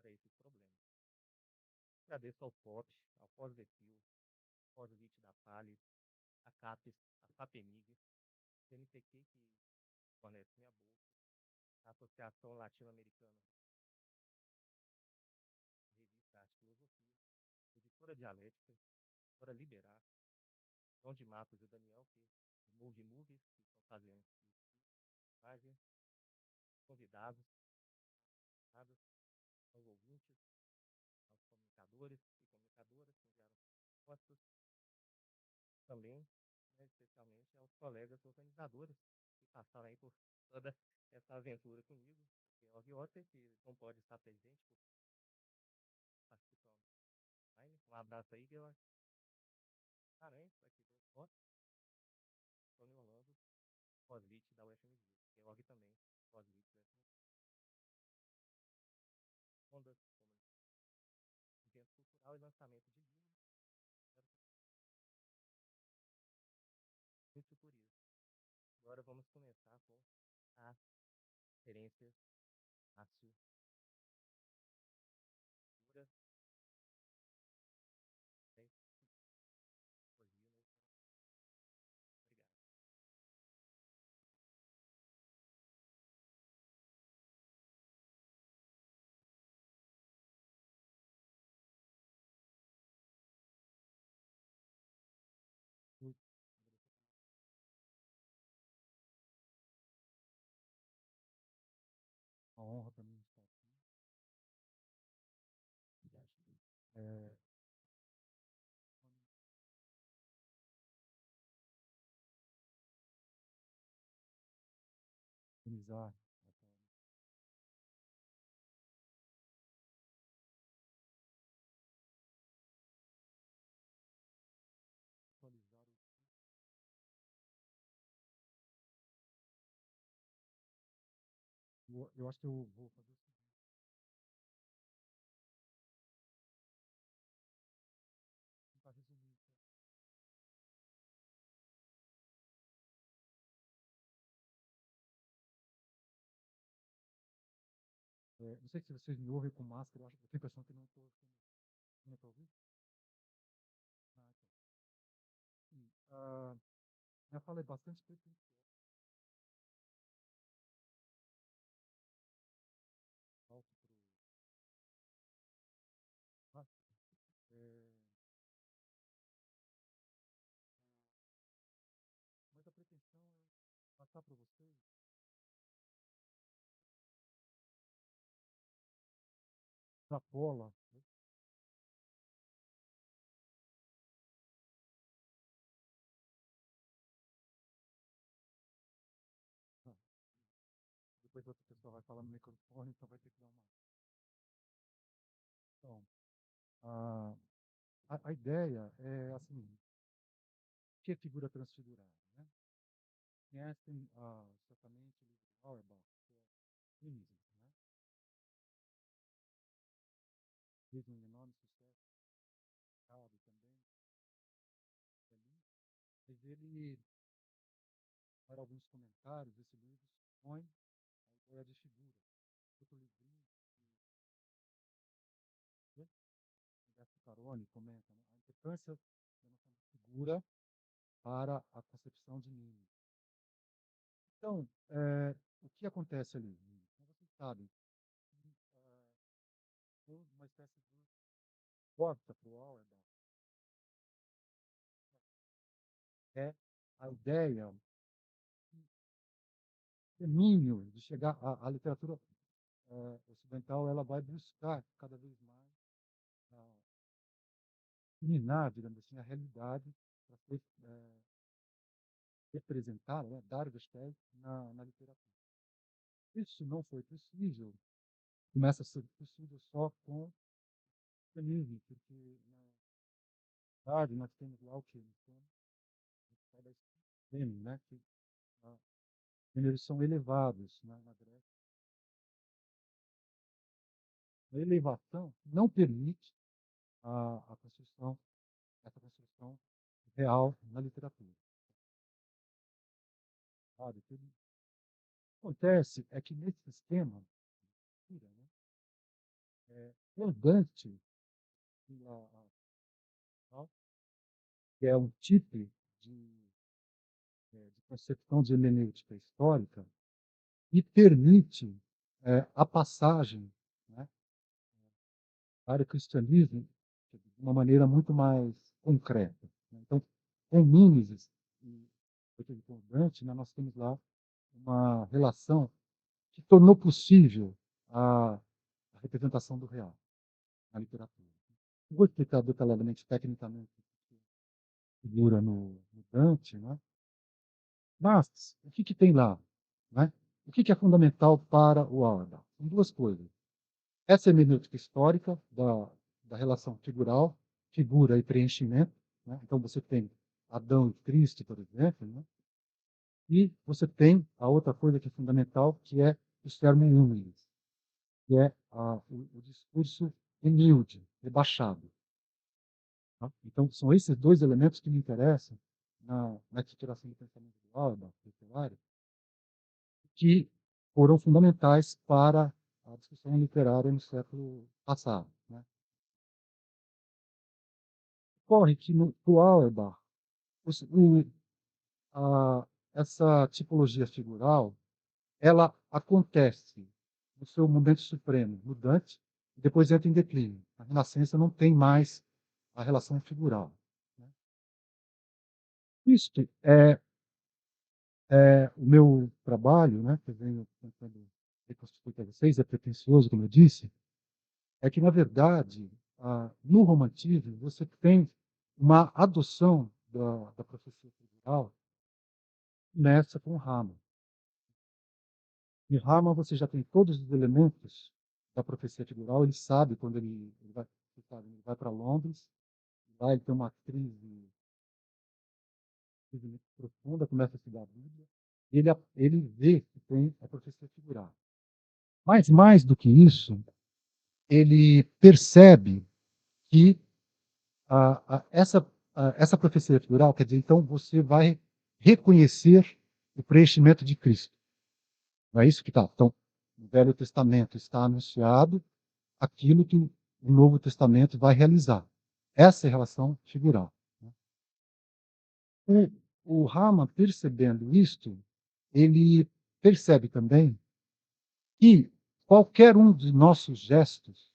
para esses problemas. Agradeço ao FOP, ao Pós-Vecil, Pós-Vit da Pali, a CAPES, a FAPEMIG, CNPq, que fornece minha bolsa, a Associação Latino-Americana Revista Arte e Filosofia, Editora Dialética, Editora Liberar, João de Matos e o Daniel, que Move Movies, que estão fazendo página, convidados, aos ouvintes, aos comunicadores e comunicadoras que enviaram respostas, também, né, especialmente aos colegas organizadores que passaram aí por toda essa aventura comigo, Georg Otter, que não pode estar presente por participação online. Um abraço aí, Georg. Aranha, aqui do Foto, Tony Orlando, pós-vit da UFMG. Georg também, pós-vit da UFMG. Ondas, evento cultural e lançamento de livros. Muito por isso. Agora vamos começar com a referência fácil, pura, né? Obrigado. Muito uma honra para mim estar aqui. É, organizar, atualizar o. Eu acho que eu vou fazer o seguinte. Tentar resumir. Não sei se vocês me ouvem com máscara, eu tenho a impressão que não estou ouvindo. Para ouvir? Ah, então. Sim, minha fala é bastante pretensiosa. Alto pro. Mas a pretensão é passar para vocês da Pola, né? Ah, depois outra pessoa vai falar no microfone, então vai ter que dar uma. Então, a ideia é assim, o que é figura transfigurada, né? Conhecem certamente o livro de Auerbach, que é Feminismo, né? Fez um enorme sucesso, sabe, também, ali. Mas ele, para alguns comentários desse livro, expõe a ideia de figura. Outro livrinho, né? Humberto Caroni comenta, né? A importância da noção de figura para a concepção de mim. Então, o que acontece ali? Como vocês sabem, uma espécie de porta para o Auerbach é a ideia, o caminho de chegar à literatura ocidental, ela vai buscar cada vez mais eliminar, digamos assim, a realidade para ser representada, né, dar vestes na literatura. Isso não foi possível, começa a ser possível só com o feminismo, porque na verdade nós temos lá o que? Né, que eles são elevados na Grécia. A elevação não permite a construção, essa construção real na literatura. Sabe? O que acontece é que nesse sistema, né, O Dante, que é um tipo de, de concepção de hermenêutica histórica, e permite a passagem, né, para o cristianismo de uma maneira muito mais concreta. Então, com Mimesis e com Dante, né, nós temos lá uma relação que tornou possível a representação do real na literatura. Não vou explicar detalhadamente, tecnicamente, o que figura no Dante, né? Mas o que tem lá? Né? O que é fundamental para o Auerbach? São duas coisas. Essa hermenêutica histórica da relação figural, figura e preenchimento. Né? Então, você tem Adão e Cristo, por exemplo, né? E você tem a outra coisa que é fundamental, que é o sermon humilis, que é o discurso humilde, rebaixado. Tá? Então, são esses dois elementos que me interessam na estruturação do pensamento do Auerbach, literário, que foram fundamentais para a discussão literária no século passado. Né? Ocorre que no Auerbach, o, essa tipologia figural, ela acontece no seu momento supremo, no Dante, e depois entra em declínio. A Renascença não tem mais a relação figural. Né? Isto é o meu trabalho, né, que eu venho tentando reconstruir para vocês, é pretensioso, como eu disse, é que, na verdade, no romantismo, você tem uma adoção da profecia figural nessa com Rama. Em Rama, você já tem todos os elementos da profecia figural, ele sabe quando ele vai para Londres, lá ele tem uma crise muito profunda, começa a estudar a Bíblia, e ele vê que tem a profecia figural. Mas, mais do que isso, ele percebe que essa profecia figural, quer dizer, então você vai reconhecer o preenchimento de Cristo. Não é isso que está? Então, no Velho Testamento está anunciado aquilo que o Novo Testamento vai realizar. Essa é a relação figural. O Rama, percebendo isto, ele percebe também que qualquer um dos nossos gestos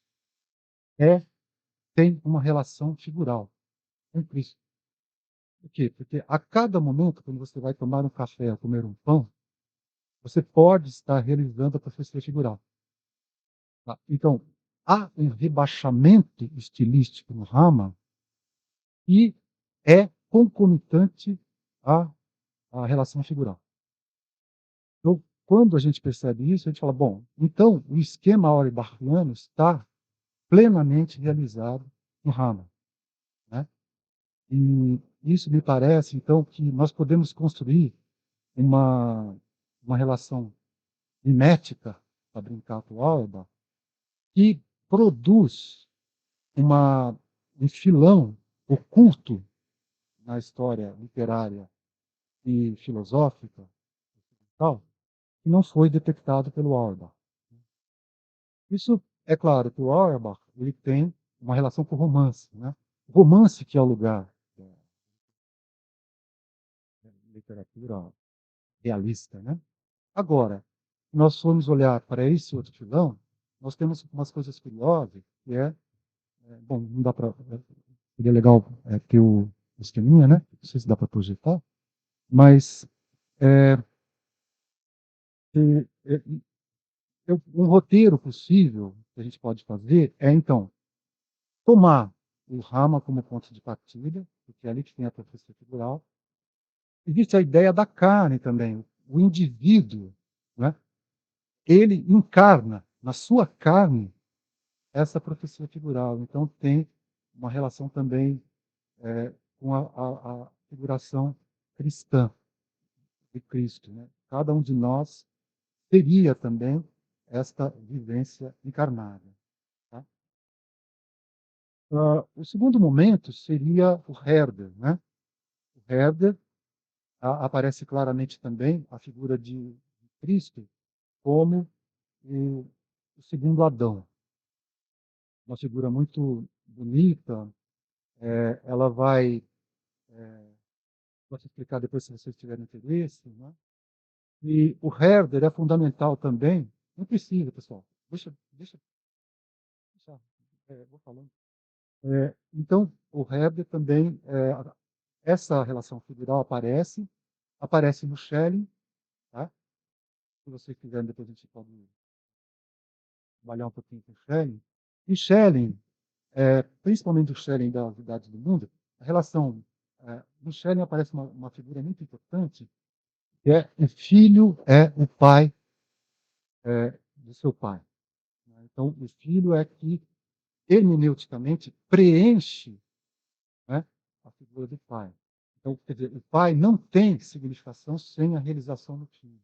tem uma relação figural com Cristo. Por quê? Porque a cada momento, quando você vai tomar um café ou comer um pão, você pode estar realizando a profecia figural. Tá? Então, há um rebaixamento estilístico no Rama e é concomitante à relação figural. Então, quando a gente percebe isso, a gente fala, bom, então o esquema auerbachiano está plenamente realizado no Rama. Né? E isso me parece, então, que nós podemos construir uma, uma relação mimética, para brincar com o Auerbach, que produz um filão oculto na história literária e filosófica, tal, que não foi detectado pelo Auerbach. Isso é claro que o Auerbach ele tem uma relação com o romance. Né? O romance que é o lugar da literatura realista. Né? Agora, se nós formos olhar para esse outro filão, nós temos umas coisas curiosas, que bom, não dá para, seria legal ter o esqueminha, né? Não sei se dá para projetar, mas é, é, é, um roteiro possível que a gente pode fazer é, então, tomar o Rama como ponto de partida, porque é ali que tem a profecia figural. Existe a ideia da carne também. O indivíduo, né? Ele encarna na sua carne essa profecia figural. Então, tem uma relação também com a figuração cristã de Cristo. Né? Cada um de nós teria também esta vivência encarnada. Tá? O segundo momento seria o Herder. Né? O Herder aparece claramente também a figura de Cristo como o segundo Adão. uma figura muito bonita, ela vai, posso explicar depois se vocês tiverem interesse, né? E o Herder é fundamental também, não precisa, pessoal, deixa vou falando. Então, o Herder também, essa relação figural aparece no Schelling, tá? Se vocês quiserem, depois a gente pode trabalhar um pouquinho com o Schelling. E Schelling, principalmente o Schelling das idades do mundo, a relação, no Schelling aparece uma figura muito importante, que é o filho é o pai do seu pai. Né? Então, o filho é que hermeneuticamente preenche, né, a figura do pai. Então, quer dizer, o pai não tem significação sem a realização do filho.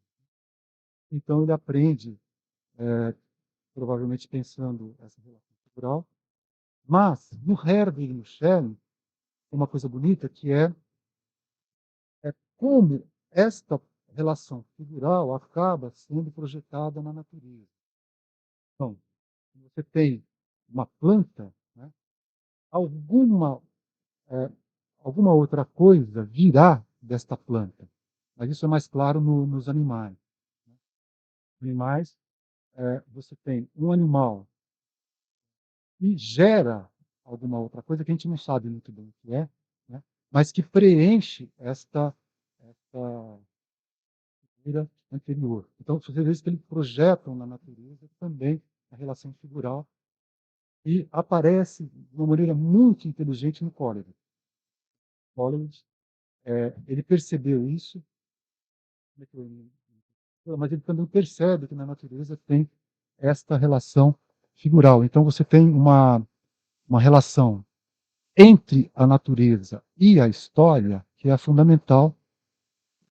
Então, ele aprende, provavelmente pensando essa relação figural, mas no Herder e no Schelling, uma coisa bonita que é como esta relação figural acaba sendo projetada na natureza. Então, você tem uma planta, né, alguma, é, alguma outra coisa virá desta planta. Mas isso é mais claro nos animais. Nos animais, você tem um animal que gera alguma outra coisa que a gente não sabe muito bem o que é, né, mas que preenche esta figura anterior. Então, você vê que eles projetam na natureza também a relação figural e aparece de uma maneira muito inteligente no Coleridge. Coleridge, ele percebeu isso, mas ele também percebe que na natureza tem esta relação figural. Então, você tem uma relação entre a natureza e a história que é fundamental,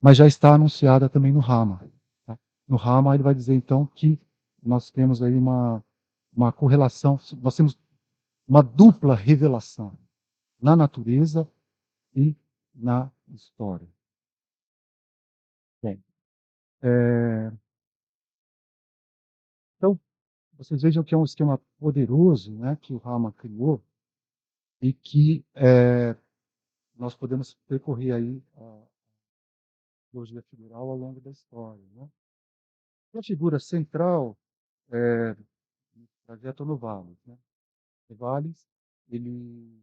mas já está anunciada também no Rama. Tá? No Rama, ele vai dizer, então, que nós temos aí uma correlação, nós temos uma dupla revelação na natureza e na história. Bem, então, vocês vejam que é um esquema poderoso, né, que o Rama criou e que nós podemos percorrer aí a filosofia figural ao longo da história. Né? A figura central é o trajeto Novalis. Né? Novalis, ele,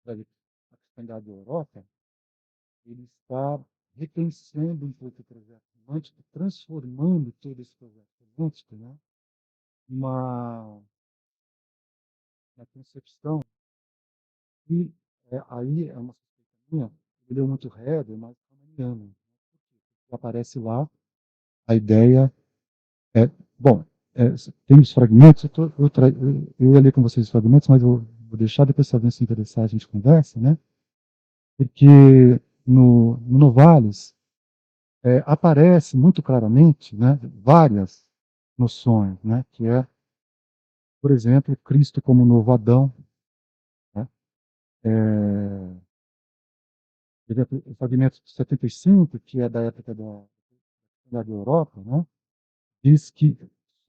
a cristandade da Europa, ele está repensando um pouco o projeto romântico, transformando todo esse projeto romântico, né, uma, uma concepção que aí é uma suspeita minha, ele é muito Herder, mas Hamaniana. Aparece lá a ideia, é, bom, tem os fragmentos, eu ia ler com vocês os fragmentos, mas eu vou deixar depois, se alguém se interessar, a gente conversa, né? Porque no Novalis aparece muito claramente, né, várias noções, né, que é, por exemplo, Cristo como novo Adão, né, por exemplo, o fragmento de 75, que é da época da Europa, né, diz que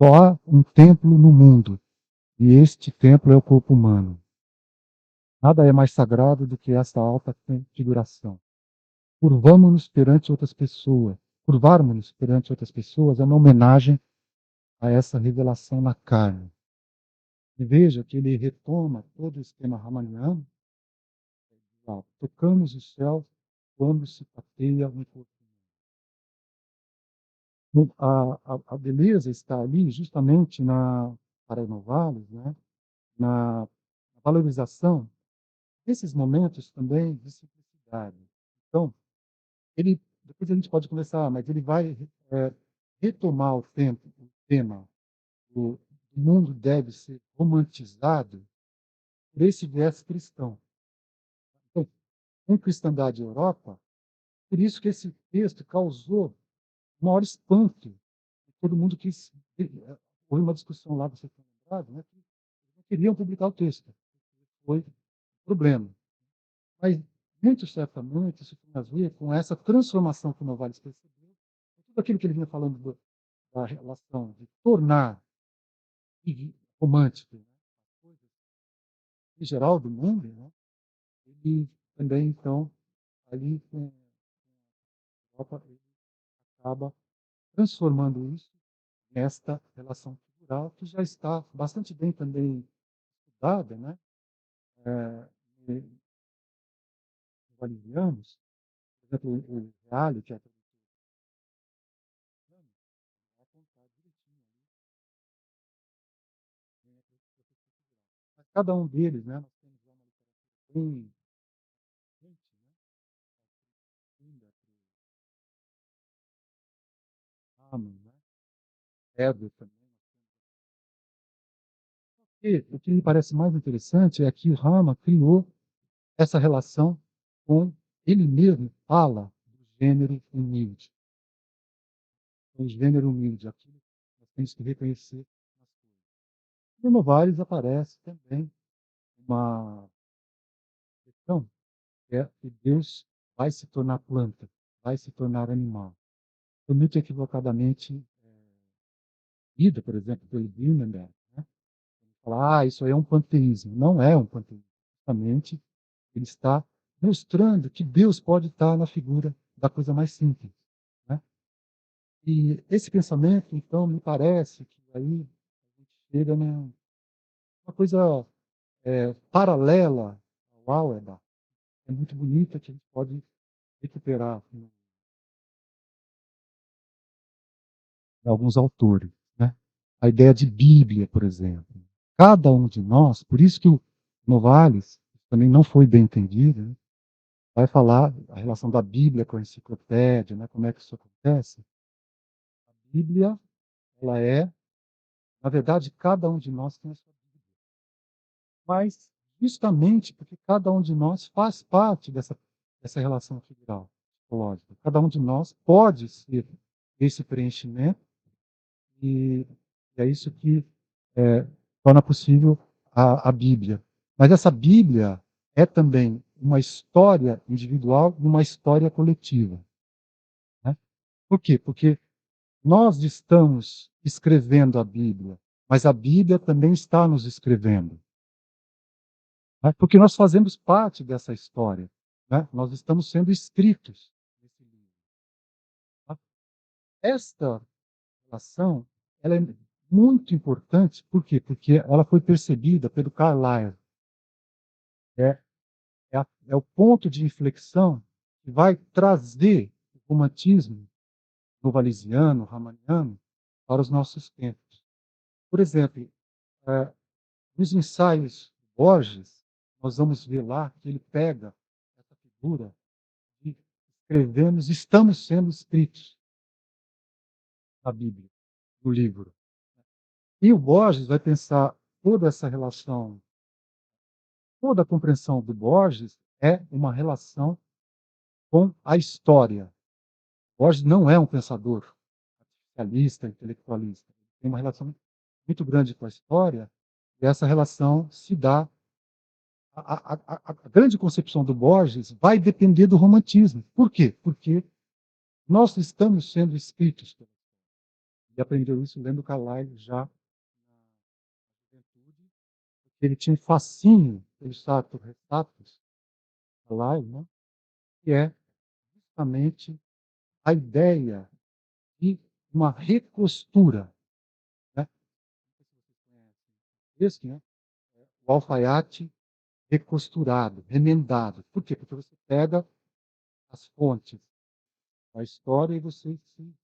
só há um templo no mundo, e este templo é o corpo humano. Nada é mais sagrado do que esta alta configuração. Curvarmos-nos perante outras pessoas. Curvarmos-nos perante outras pessoas é uma homenagem a essa revelação na carne. E veja que ele retoma todo o esquema ramaniano. Tocamos o céu quando se tapeia um corpo. A beleza está ali justamente para Novalis, né, na valorização desses momentos também de simplicidade. Então, depois a gente pode começar, mas ele vai retomar o tema do mundo deve ser romantizado por esse viés cristão. Então, com Cristandade e Europa, por isso que esse texto causou o maior espanto. Todo mundo quis. Houve uma discussão lá, você tem lembrado, né, que não queriam publicar o texto. Foi um problema. Mas, muito certamente, isso tem a ver com essa transformação que o Novalis percebeu, tudo aquilo que ele vinha falando da relação de tornar romântico, né, em geral do mundo, né, ele também, então, ali com a Europa, ele acaba transformando isso nesta relação cultural que já está bastante bem também estudada, né, em valerianos, por exemplo, o Reale, que é a tradução vai contar direitinho ali, mas cada um deles, né, nós temos uma literatura bem recente, né, ainda Hamann, né, Herder também. E o que me parece mais interessante é que o Hamann criou essa relação com ele mesmo fala do gênero humilde. O gênero humilde, aquilo que nós temos que reconhecer nas coisas. No Novares aparece também uma questão que é que Deus vai se tornar planta, vai se tornar animal. Foi muito equivocadamente lida, por exemplo, pelo Wienerberg, né? Falar, isso aí é um panteísmo. Não é um panteísmo. Justamente, ele está mostrando que Deus pode estar na figura da coisa mais simples, né? E esse pensamento, então, me parece que aí a gente chega numa coisa paralela ao Auerbach, é muito bonita, que a gente pode recuperar em alguns autores, né? A ideia de Bíblia, por exemplo. Cada um de nós, por isso que o Novalis também não foi bem entendido, né? Vai falar a relação da Bíblia com a enciclopédia, né? Como é que isso acontece. A Bíblia, ela é, na verdade, cada um de nós tem a sua Bíblia. Mas, justamente porque cada um de nós faz parte dessa relação figural, psicológica. Cada um de nós pode ser esse preenchimento e é isso que torna possível a Bíblia. Mas essa Bíblia é também uma história individual e uma história coletiva. Né? Por quê? Porque nós estamos escrevendo a Bíblia, mas a Bíblia também está nos escrevendo. Né? Porque nós fazemos parte dessa história. Né? Nós estamos sendo escritos nesse livro. Tá? Esta relação ela é muito importante, por quê? Porque ela foi percebida pelo Carlyle. É, é o ponto de inflexão que vai trazer o romantismo novalisiano, ramaniano, para os nossos tempos. Por exemplo, nos ensaios de Borges, nós vamos ver lá que ele pega essa figura de escrevemos, estamos sendo escritos na Bíblia, no livro. E o Borges vai pensar toda essa relação, toda a compreensão do Borges é uma relação com a história. Borges não é um pensador artificialista, intelectualista. Tem uma relação muito grande com a história, e essa relação se dá. A grande concepção do Borges vai depender do romantismo. Por quê? Porque nós estamos sendo escritos. E aprendeu isso lendo Carlyle já na juventude, porque ele tinha um fascínio pelos retratos Carlyle, né? Que é justamente a ideia de uma recostura. Né? Esse, né? O alfaiate recosturado, remendado. Por quê? Porque você pega as fontes da história e você se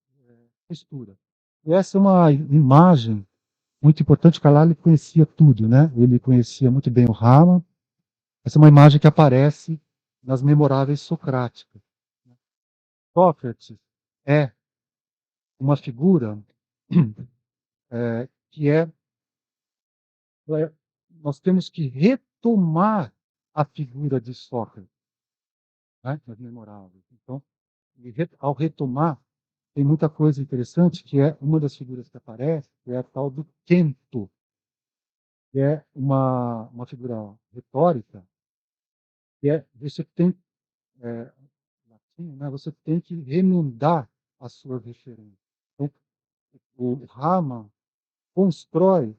costura. E essa é uma imagem muito importante, o Carlyle conhecia tudo, né? Ele conhecia muito bem o Rama. Essa é uma imagem que aparece nas memoráveis socráticas. Sócrates é uma figura que nós temos que retomar a figura de Sócrates, né? Nas memoráveis. Então, ao retomar, tem muita coisa interessante, que é uma das figuras que aparece, que é a tal do Quento, que é uma figura retórica, que é, você tem, é, latim, né, você tem que remendar as suas referências. Então, o Rama constrói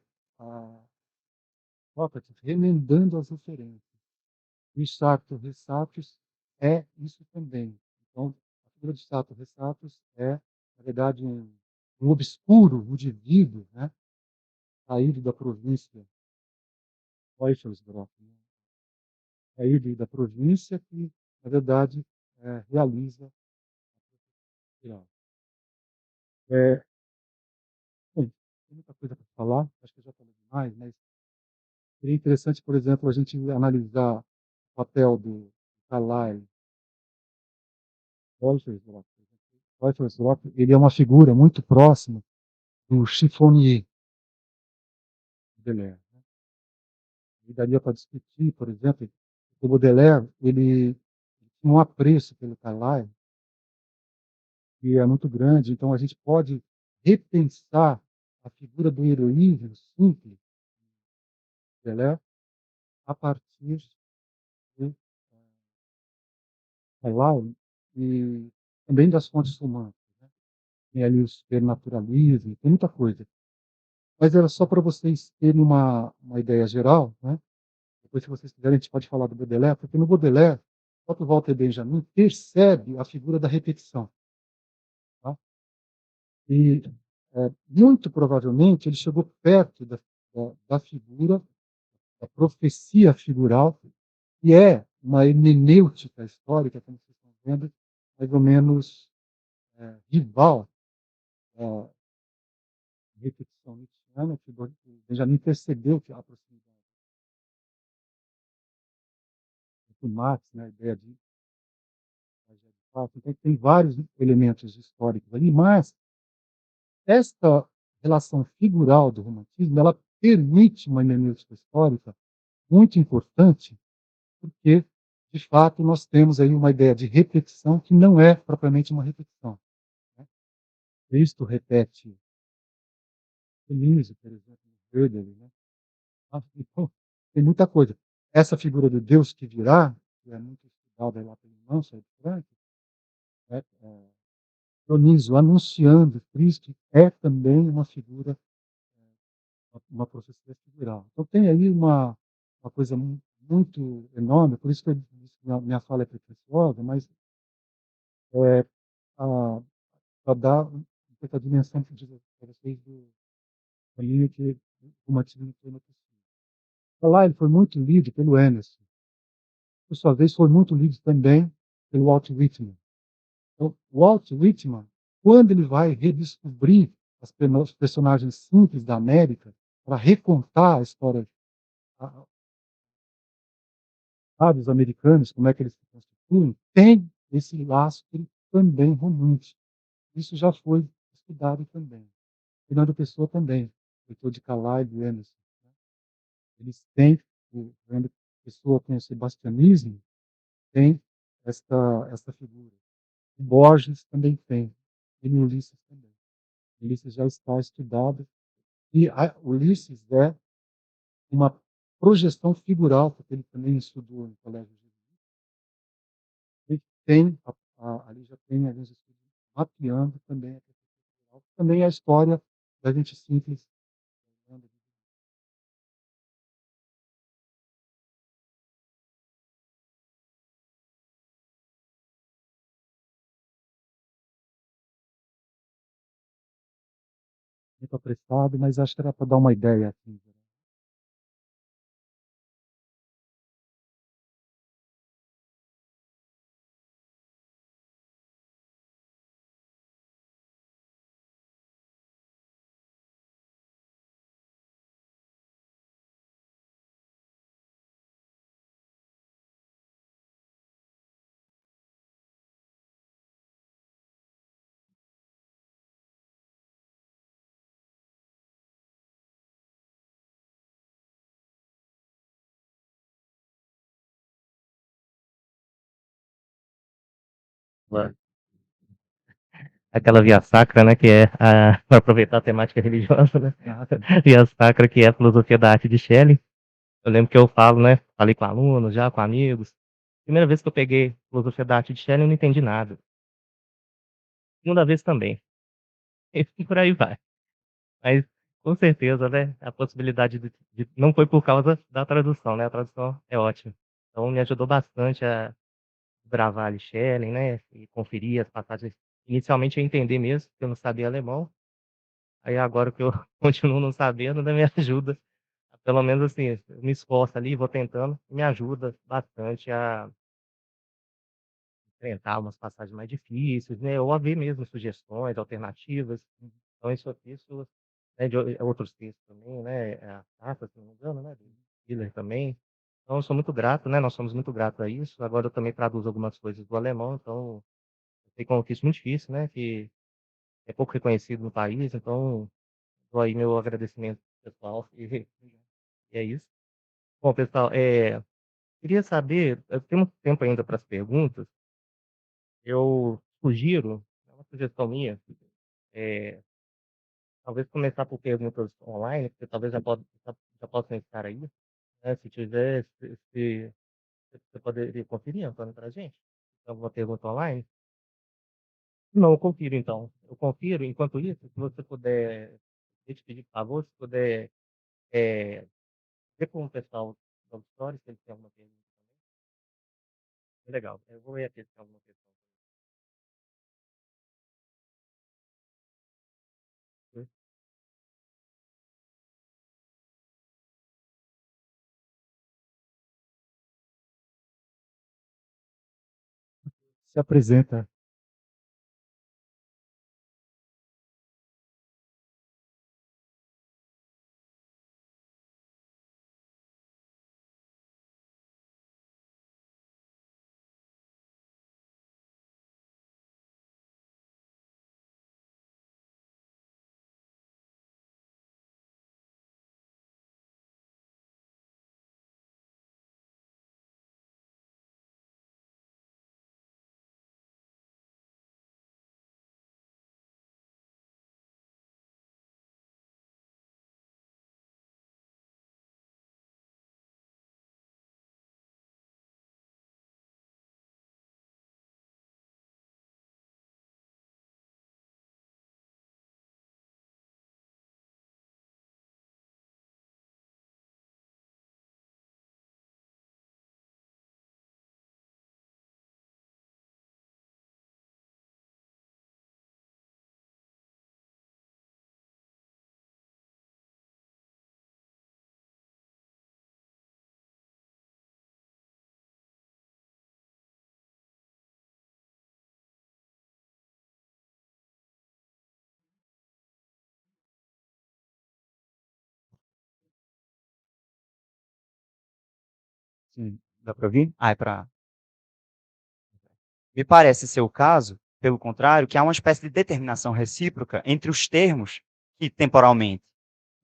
Sócrates remendando as referências. E Sarto Ressatos é isso também. Então, a figura de Sarto Ressatos é, na verdade, um obscuro, um indivíduo, né, saído da província Teufelsdorf, né, saído da província que, na verdade, realiza. É, bom, tem muita coisa para falar, acho que eu já falei demais, mas seria interessante, por exemplo, a gente analisar o papel do Carlyle Teufelsdorf. Teufelsdorf, ele é uma figura muito próxima do Chiffonnier de Baudelaire. E daria para discutir, por exemplo, o Baudelaire, ele tinha um apreço pelo Carlyle, que é muito grande, então a gente pode repensar a figura do heroísmo simples de Baudelaire a partir de Carlyle e também das fontes românticas. Né? Tem ali o supernaturalismo, tem muita coisa. Mas era só para vocês terem uma ideia geral, né? Depois, se vocês quiserem, a gente pode falar do Baudelaire, porque no Baudelaire, o próprio Walter Benjamin percebe a figura da repetição. Tá? E, muito provavelmente, ele chegou perto da figura, da profecia figural, que é uma hermenêutica histórica, como vocês estão vendo, mais ou menos rival à repetição nietzschiana, que o Benjamin percebeu que a proximidade do Marx, né, a ideia de então, tem vários elementos históricos ali, mas esta relação figural do romantismo, ela permite uma hermenêutica histórica muito importante, porque, de fato, nós temos aí uma ideia de repetição que não é propriamente uma repetição. Né? Cristo repete Elise, por exemplo, Gödel, né? Então, tem muita coisa. Essa figura do Deus que virá, que é muito estudada lá pelo Manso, Frank, né? Dionísio anunciando Cristo é também uma figura, uma profecia figural. Então tem aí uma coisa muito enorme, por isso que eu disse que minha fala é pretensiosa, mas é, para dar essa dimensão que eu digo para vocês do caminho que o romantismo tem na pessoa. Lá ele foi muito lido pelo Emerson, por sua vez foi muito lido também pelo Walt Whitman. Então, o Walt Whitman, quando ele vai redescobrir os personagens simples da América, para recontar a história dos americanos, como é que eles se constituem, tem esse lastro também romântico. Isso já foi estudado também. Fernando Pessoa também, leitor de Carlyle e Emerson. Né? Eles têm, o Fernando Pessoa tem o sebastianismo, tem esta figura. O Borges também tem, e o Ulisses também. O Ulisses já está estudado, e Ulisses é uma projeção figural, porque ele também estudou no colégio e tem, ali já tem alguns estudos mapeando também a questão cultural, também a história da gente simples. Muito apressado, mas acho que era para dar uma ideia aqui. Aquela via sacra, né, que é para aproveitar a temática religiosa, né? Via sacra, que é a filosofia da arte de Schelling. Eu lembro que eu falo, né? Falei com alunos, já com amigos. Primeira vez que eu peguei filosofia da arte de Schelling, eu não entendi nada. Segunda vez também. E por aí vai. Mas Com certeza, né, a possibilidade de não foi por causa da tradução, né, a tradução é ótima. Então me ajudou bastante a desbravar ali Schelling, né, e conferir as passagens. Inicialmente eu entender mesmo, porque eu não sabia alemão, aí agora que eu continuo não sabendo, né, me ajuda, pelo menos assim, eu me esforço ali, vou tentando, me ajuda bastante a enfrentar umas passagens mais difíceis, né, ou a ver mesmo sugestões, alternativas. Então isso, né, de outros textos também, né, a Safra, se não me engano, né, do Schiller também. Então eu sou muito grato, né, nós somos muito gratos a isso. Agora eu também traduzo algumas coisas do alemão, então eu sei que é um ofício muito difícil, né, que é pouco reconhecido no país, então dou aí meu agradecimento pessoal e é isso. Bom, pessoal, queria saber, temos tempo ainda para as perguntas, eu sugiro, é uma sugestão minha, eh, talvez começar por perguntas online, porque talvez já possam estar aí, né, se tiver, se você poderia conferir, Antônio, para a gente? Tem alguma pergunta online? Não, eu confiro então. Eu confiro, enquanto isso, se você puder, eu te pedir por favor, se puder, ver com o pessoal do auditório, se eles têm alguma pergunta também. Legal, eu vou ver aqui se tem alguma questão. Hum, Se apresenta. Sim, dá para ouvir? Ah, é para. Me parece ser o caso, pelo contrário, que há uma espécie de determinação recíproca entre os termos que, temporalmente,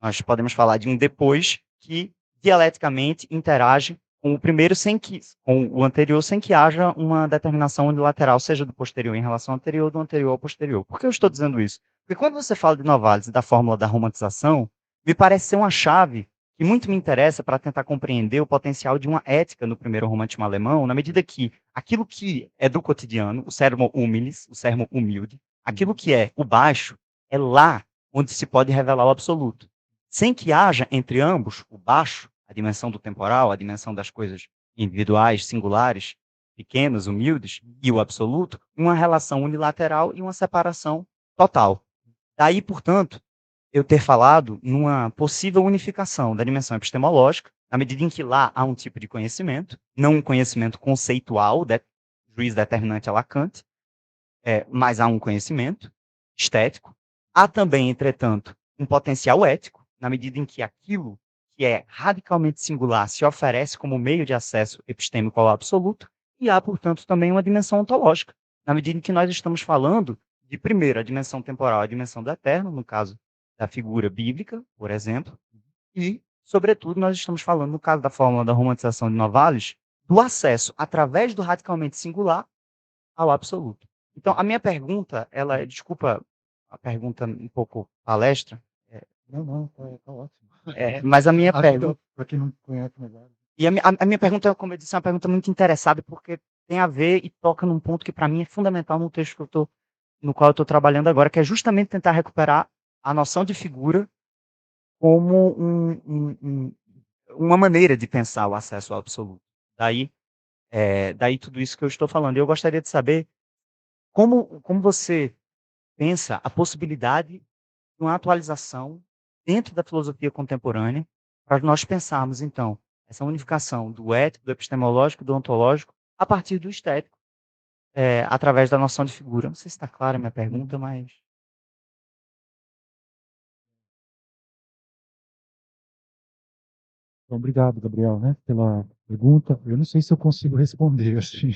nós podemos falar de um depois que dialeticamente interage com o primeiro com o anterior sem que haja uma determinação unilateral, seja do posterior em relação ao anterior, do anterior ao posterior. Por que eu estou dizendo isso? Porque quando você fala de Novalis e da fórmula da romantização, me parece ser uma chave que muito me interessa para tentar compreender o potencial de uma ética no primeiro romantismo alemão, na medida que aquilo que é do cotidiano, o sermo humilis, o sermo humilde, aquilo que é o baixo, é lá onde se pode revelar o absoluto sem que haja entre ambos, o baixo, a dimensão do temporal, a dimensão das coisas individuais, singulares, pequenas, humildes, e o absoluto, uma relação unilateral e uma separação total. Daí, portanto, eu ter falado numa possível unificação da dimensão epistemológica, na medida em que lá há um tipo de conhecimento, não um conhecimento conceitual, juiz determinante a Lacan, mas há um conhecimento estético. Há também, entretanto, um potencial ético, na medida em que aquilo que é radicalmente singular se oferece como meio de acesso epistêmico ao absoluto, e há, portanto, também uma dimensão ontológica, na medida em que nós estamos falando de, primeiro, a dimensão temporal, a dimensão do eterno, no caso da figura bíblica, por exemplo, e, sobretudo, nós estamos falando, no caso da fórmula da romantização de Novalis, do acesso, através do radicalmente singular, ao absoluto. Então, a minha pergunta, ela é, desculpa a pergunta um pouco palestra, Não, não, tá ótimo. mas a minha Ajuda pergunta, para quem não conhece melhor. e a minha pergunta, como eu disse, é uma pergunta muito interessada, porque tem a ver e toca num ponto que para mim é fundamental no texto que no qual eu estou trabalhando agora, que é justamente tentar recuperar a noção de figura como uma maneira de pensar o acesso ao absoluto. Daí tudo isso que eu estou falando. Eu gostaria de saber como você pensa a possibilidade de uma atualização dentro da filosofia contemporânea para nós pensarmos, então, essa unificação do ético, do epistemológico, do ontológico, a partir do estético, através da noção de figura. Não sei se está clara a minha pergunta, mas... Então, obrigado, Gabriel, né, pela pergunta. Eu não sei se eu consigo responder assim,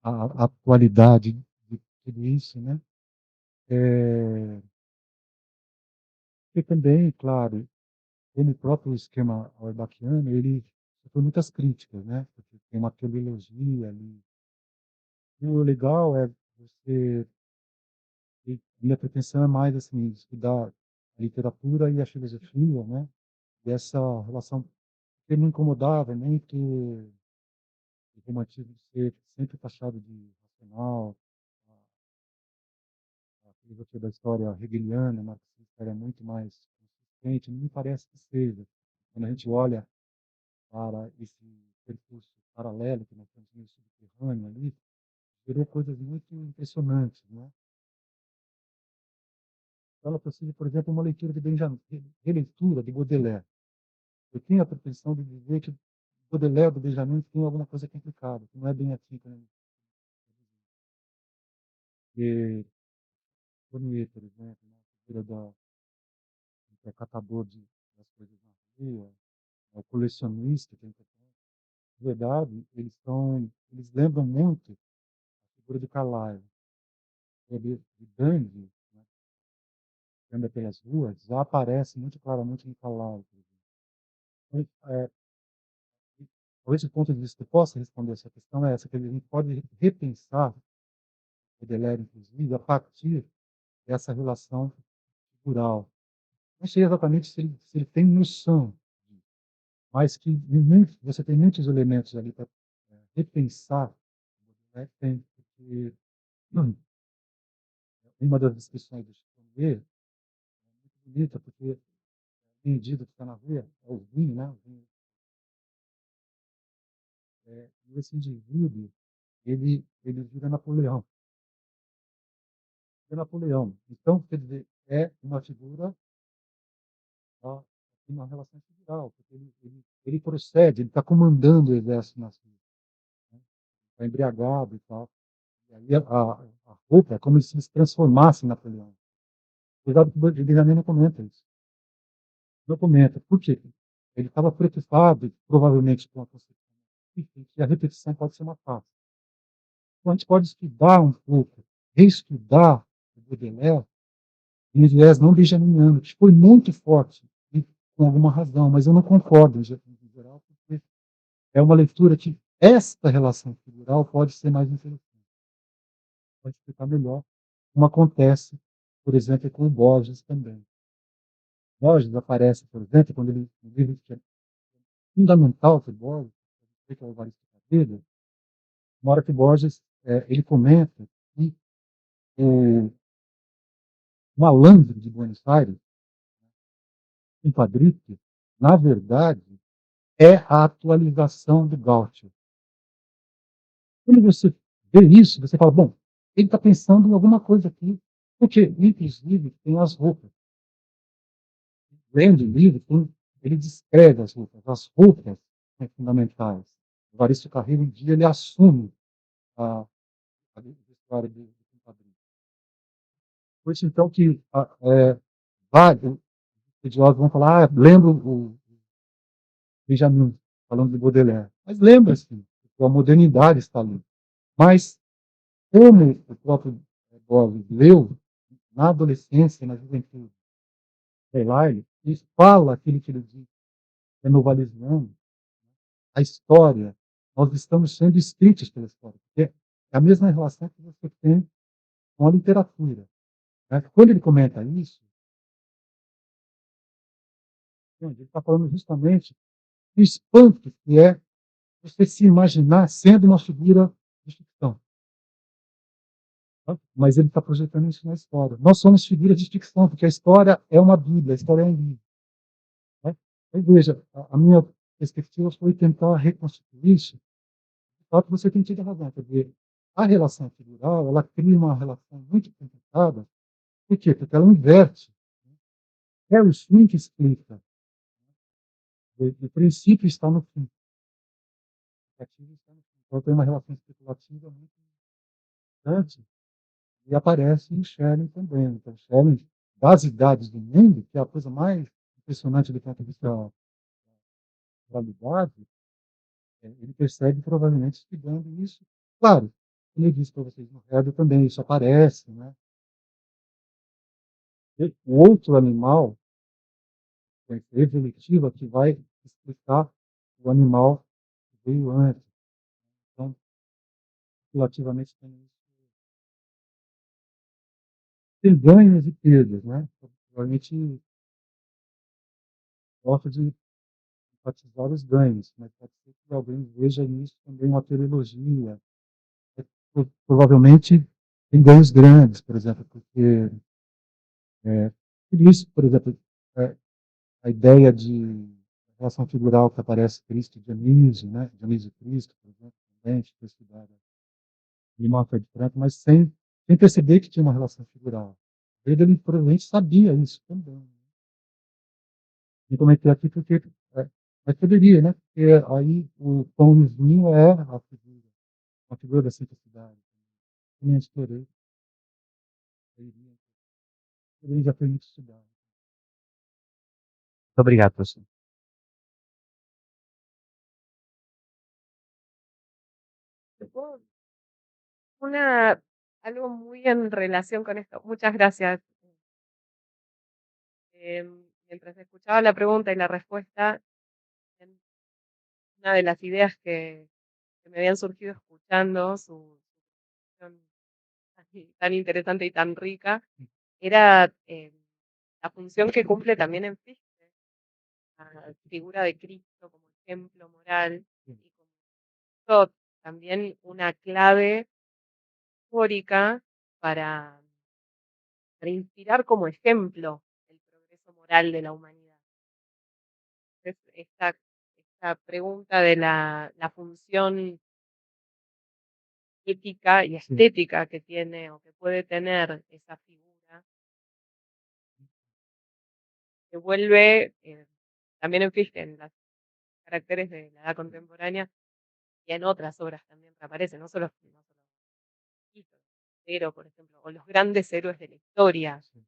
a atualidade de tudo isso, né? E também, claro, ele próprio esquema auerbachiano, ele sofreu muitas críticas, né? Porque tem uma teleologia ali. E o legal é você, e minha pretensão é mais assim, estudar a literatura e a filosofia, né? E essa relação que me incomodava muito o romantismo ser sempre taxado de racional, a filosofia da história hegeliana, marxista, era muito mais consistente, não me parece que seja. Quando a gente olha para esse percurso paralelo que nós temos no subterrâneo ali, gerou coisas muito impressionantes, né? Então, ela precisa, por exemplo, uma leitura de Benjamin, releitura de Baudelaire. Eu tenho a pretensão de dizer que Baudelaire do Benjamin tem alguma coisa complicada, que não é bem assim como e Fournier, por exemplo, né? A figura do catador das coisas na rua, o colecionista, que é importante. Na verdade, eles lembram muito a figura de Carlyle, de Dandy, né? Que anda pelas ruas, já aparece muito claramente no Carlyle. Então, por esse ponto de vista, que eu possa responder essa questão é essa, que a gente pode repensar o Baudelaire, inclusive, a partir dessa relação cultural. Não sei exatamente se ele tem noção, mas que você tem muitos elementos ali para repensar, né? Tem, porque uma das descrições do Chicago é muito bonita, porque o vendido que está na rua é o vinho, né? O vinho, e esse indivíduo, ele vira Napoleão. Vira Napoleão. Então, quer dizer, é uma figura, ó, tem uma relação figural, porque ele procede, ele está comandando o exército na rua, né? Está embriagado e tal. E aí a roupa é como se se transformasse em Napoleão. Cuidado que o Benjamin não comenta isso. Não comenta. Por quê? Ele estava preocupado, provavelmente, com a concepção que a repetição pode ser uma farsa. Então, a gente pode estudar um pouco, reestudar o Baudelaire em viés não benjaminiano, que foi muito forte, e com alguma razão, mas eu não concordo em geral, porque é uma leitura que esta relação figural pode ser mais interessante, pode explicar melhor como acontece, por exemplo, com o Borges também. Borges aparece, por exemplo, quando ele, no livro que é fundamental para o Borges, que é o Evaristo Cabrera, uma hora que Borges ele comenta que o malandro de Buenos Aires, um Padrício, na verdade, é a atualização do Gaucho. Quando você vê isso, você fala, bom, ele está pensando em alguma coisa aqui, porque, inclusive, tem as roupas. Lendo o livro, ele descreve as roupas. As roupas são fundamentais. O Evaristo Carreiro, um dia, ele assume a história do Padrício. Por isso, então, que vários estudiosos vão falar, lembro o Benjamin falando de Baudelaire. Mas lembra-se, a modernidade está ali. Mas, como o próprio Borges leu, na adolescência, na juventude, sei lá, ele fala aquilo que ele diz, é novalismo, a história, nós estamos sendo escritos pela história. Porque é a mesma relação que você tem com a literatura. Né? Quando ele comenta isso, ele está falando justamente do espanto que é você se imaginar sendo uma figura de ficção. Tá? Mas ele está projetando isso na história. Nós somos figuras de ficção, porque a história é uma Bíblia, a história é um livro. Aí, veja, a minha perspectiva foi tentar reconstituir isso. De fato, você tem tido razão. Quer dizer, a relação figural, ela cria uma relação muito complicada. Por quê? Porque ela inverte. É o fim que explica. O princípio está no fim. O ativo está no fim. Então, tem uma relação especulativa muito importante. E aparece em Schelling também. Então, Schelling, das idades do mundo, que é a coisa mais impressionante do ponto de vista da qualidade, ele percebe provavelmente estudando isso. Claro, como eu disse para vocês no Herbert também, isso aparece, né? E o outro animal, a evolutiva, que vai explicar o animal que veio antes. Então, relativamente tem ganhos e perdas, né? Provavelmente gosto de enfatizar os ganhos, mas pode ser que alguém veja nisso também uma teleologia. Provavelmente tem ganhos grandes, por exemplo, porque isso, por exemplo, é, a ideia de relação figural que aparece Cristo e Dionísio, né? Dionísio e Cristo, por exemplo, também, que foi estudada de Mota de Franco, mas sem perceber que tinha uma relação figural. Ele provavelmente sabia isso também. E comentei aqui porque mas poderia, né? Porque aí o pãozinho é a figura da simplicidade. Nem explorei. Ele já foi muito estudado. Muito obrigado, professor. Algo muy en relación con esto. Muchas gracias. Mientras escuchaba la pregunta y la respuesta, una de las ideas que me habían surgido escuchando su presentación tan interesante y tan rica era la función que cumple también en Fichte, la figura de Cristo como ejemplo moral y como también una clave histórica para inspirar como ejemplo el progreso moral de la humanidad. Entonces, esta pregunta de la función ética y estética que tiene o que puede tener esa figura, se vuelve, también en Fichte, en los caracteres de la edad contemporánea y en otras obras también reaparece, no solo pero, por ejemplo, o los grandes héroes de la historia, que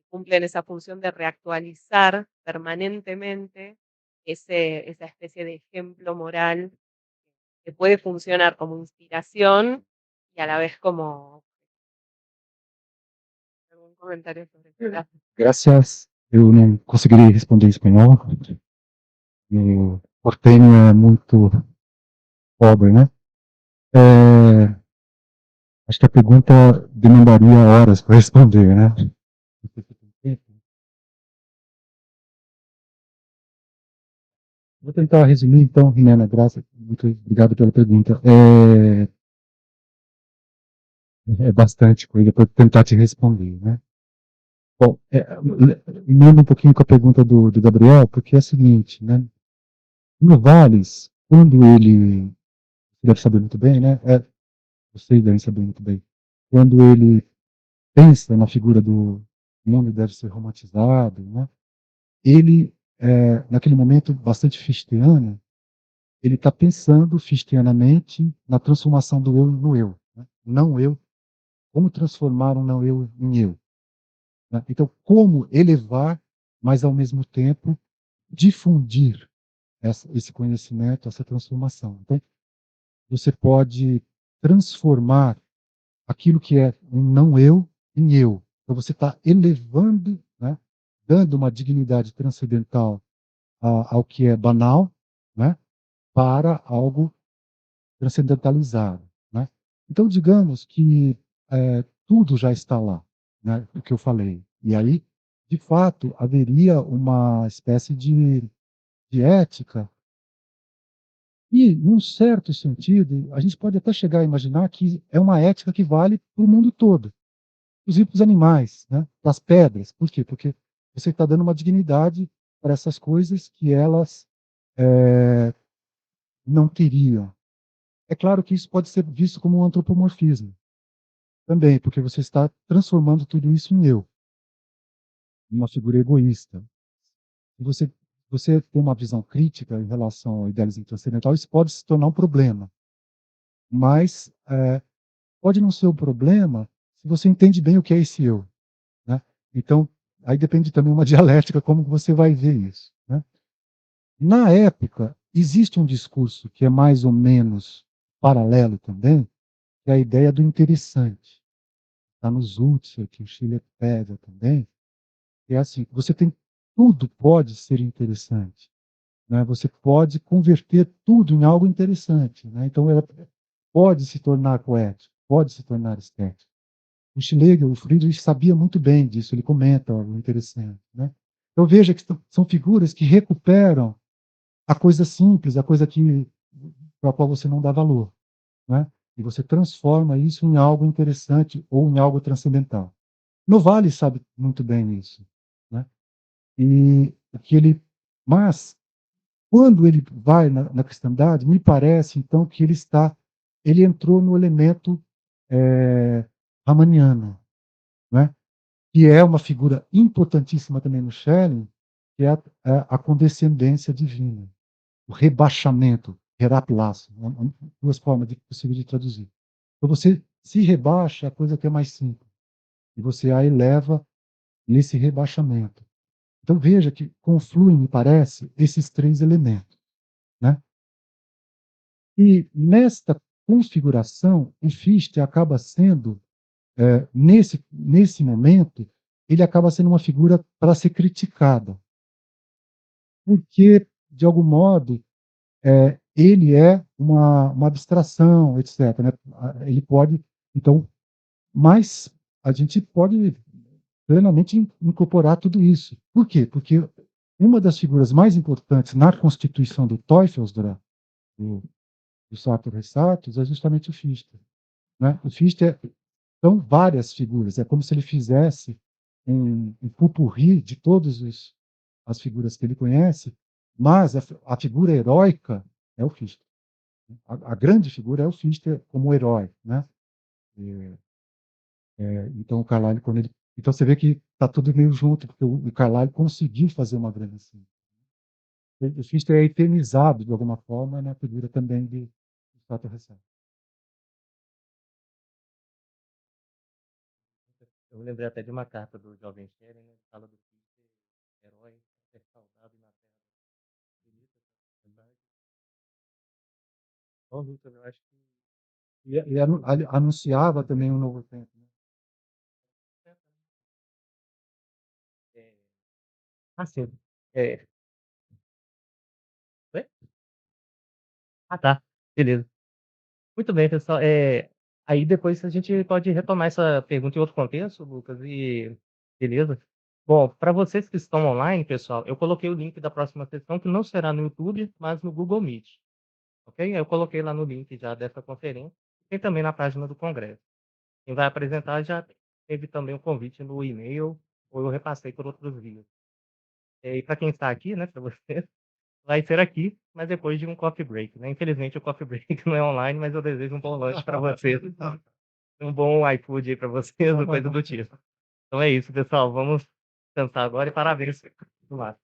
cumplen esa función de reactualizar permanentemente esa especie de ejemplo moral que puede funcionar como inspiración y a la vez como... ¿Algún comentario sobre eso? Gracias. Eu não conseguiria responder em espanhol. O porteño é muito pobre, né? Acho que a pergunta demandaria horas para responder, né? Vou tentar resumir, então, Rimena, graças, muito obrigado pela pergunta. É bastante coisa para tentar te responder, né? Bom, emendo um pouquinho com a pergunta do Gabriel, porque é o seguinte, né? No Vales, quando ele, você deve saber muito bem, né? Vocês devem saber muito bem. Quando ele pensa na figura do mundo deve ser romantizado, né? Ele, naquele momento bastante fichtiano, ele está pensando fichtianamente na transformação do eu no eu. Né? Não eu, como transformar um não eu em eu. Né? Então, como elevar, mas ao mesmo tempo difundir esse conhecimento, essa transformação. Então, você pode transformar aquilo que é um não eu em eu. Então, você está elevando, né? Dando uma dignidade transcendental ao que é banal, né? Para algo transcendentalizado. Né? Então, digamos que tudo já está lá, né? O que eu falei. E aí, de fato, haveria uma espécie de ética. E, num certo sentido, a gente pode até chegar a imaginar que é uma ética que vale para o mundo todo, inclusive para os animais, né? Para as pedras. Por quê? Porque você está dando uma dignidade para essas coisas que elas não teriam. É claro que isso pode ser visto como um antropomorfismo também, porque você está transformando tudo isso em eu, em uma figura egoísta. Se você tem uma visão crítica em relação ao idealismo transcendental, isso pode se tornar um problema. Mas pode não ser um problema se você entende bem o que é esse eu, né? Então, aí depende também uma dialética, como você vai ver isso, né? Na época, existe um discurso que é mais ou menos paralelo também, que é a ideia do interessante. Está nos Husserl, que o Schiller pega também, que é assim, tudo pode ser interessante, né? Você pode converter tudo em algo interessante, né? Então, ela pode se tornar poético, pode se tornar estético. O Schlegel, o Friedrich sabia muito bem disso, ele comenta algo interessante, né? Então, veja que são figuras que recuperam a coisa simples, a coisa para a qual você não dá valor, né? E você transforma isso em algo interessante ou em algo transcendental. Novalis sabe muito bem isso, né? E que mas quando ele vai na cristandade, me parece então que ele entrou no elemento ramaniano, né? Que é uma figura importantíssima também no Schelling, que é a condescendência divina, o rebaixamento, heraplasso, duas formas possíveis de traduzir. Então você se rebaixa a coisa que é mais simples, e você a eleva nesse rebaixamento. Então veja que confluem, me parece, esses três elementos, né? E nesta configuração, o Fichte acaba sendo, nesse momento, ele acaba sendo uma figura para ser criticada, porque, de algum modo, ele é uma abstração, etc., né? Ele pode, então, mas a gente pode plenamente incorporar tudo isso. Por quê? Porque uma das figuras mais importantes na constituição do Teufelsdraht, do Sartre Ressatos, é justamente o Fichte, né? O Fichte são várias figuras, é como se ele fizesse um pupurri de todas as figuras que ele conhece, mas a figura heróica é o Fichte. A grande figura é o Fichte como herói, né? Então o Carlyle, então você vê que está tudo meio junto, porque o Carlyle conseguiu fazer uma grande síntese. O Fichte é eternizado de alguma forma na figura também de Sartre Ressatos. Eu lembrei até de uma carta do jovem Schelling, né? Que fala do Fichte, herói, ser saudado na terra bonita, verdade. Então, Lúcio, eu acho que E anunciava também um novo tempo, né? é, assim, é, oi? Ah, tá, beleza. Muito bem, pessoal. Aí depois a gente pode retomar essa pergunta em outro contexto, Lucas, e beleza? Bom, para vocês que estão online, pessoal, eu coloquei o link da próxima sessão, que não será no YouTube, mas no Google Meet, ok? Eu coloquei lá no link já dessa conferência, e também na página do Congresso. Quem vai apresentar já teve também o convite no e-mail, ou eu repassei por outros vias. E para quem está aqui, né, para vocês, vai ser aqui, mas depois de um coffee break, né? Infelizmente o coffee break não é online, mas eu desejo um bom lanche para vocês, um bom iFood aí para vocês, coisa do tipo. Então é isso, pessoal. Vamos descansar agora e parabéns. Vamos lá.